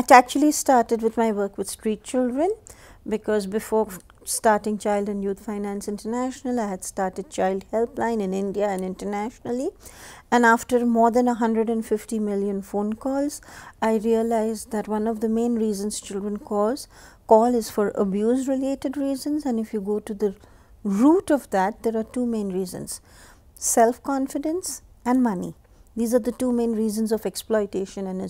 It actually started with my work with street children, because before starting Child and Youth Finance International, I had started Child Helpline in India and internationally. And after more than 150 million phone calls, I realized that one of the main reasons children call is for abuse related reasons. And if you go to the root of that, there are two main reasons: self-confidence and money. These are the two main reasons of exploitation and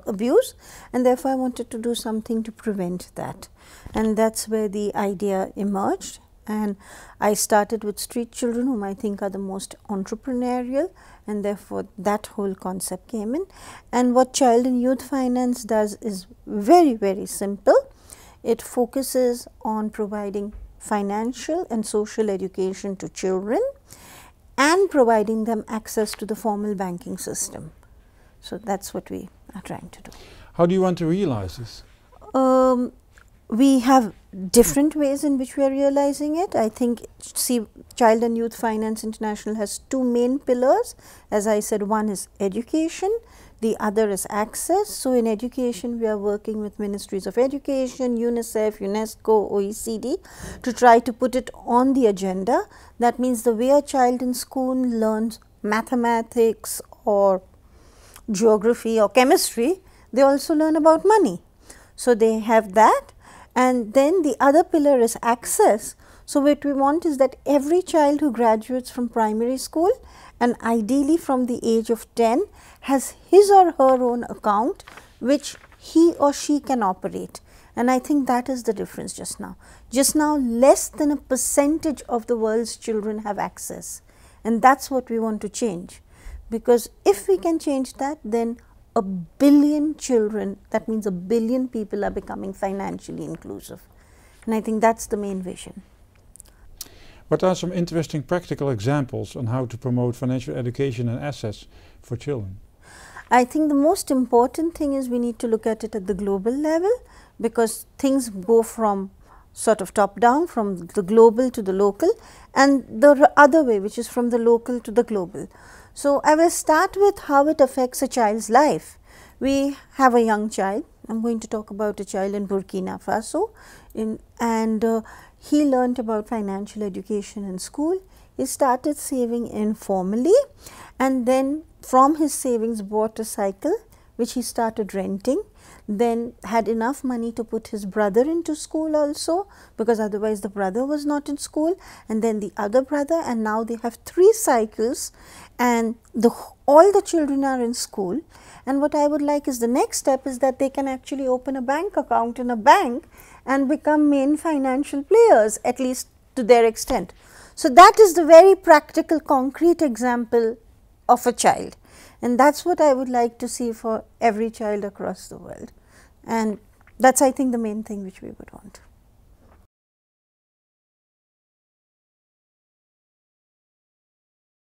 abuse, and therefore I wanted to do something to prevent that. And that's where the idea emerged. And I started with street children, whom I think are the most entrepreneurial, and therefore that whole concept came in. And what Child and Youth Finance does is very, very simple. It focuses on providing financial and social education to children and providing them access to the formal banking system. So that's what we are trying to do. How do you want to realize this? We have different ways in which we are realizing it. I think, see, Child and Youth Finance International has two main pillars. As I said, one is education, the other is access. So in education, we are working with ministries of education, UNICEF, UNESCO, OECD to try to put it on the agenda. That means the way a child in school learns mathematics or geography or chemistry, they also learn about money. So they have that. And then the other pillar is access. So what we want is that every child who graduates from primary school, and ideally from the age of 10, has his or her own account which he or she can operate. And I think that is the difference just now. Just now, less than a percentage of the world's children have access, and that's what we want to change. Because if we can change that, then a billion children, that means a billion people, are becoming financially inclusive. And I think that's the main vision. What are some interesting practical examples on how to promote financial education and assets for children? I think the most important thing is we need to look at it at the global level, because things go from sort of top down, from the global to the local, and the other way, which is from the local to the global. So I will start with how it affects a child's life. We have a young child. I am going to talk about a child in Burkina Faso, he learnt about financial education in school. He started saving informally, and then from his savings bought a cycle which he started renting, then had enough money to put his brother into school also, because otherwise the brother was not in school, and then the other brother, and now they have 3 cycles, and all the children are in school. And what I would like is the next step is that they can actually open a bank account in a bank and become main financial players, at least to their extent. So that is the very practical, concrete example of a child, and that's what I would like to see for every child across the world. And that's, I think, the main thing which we would want.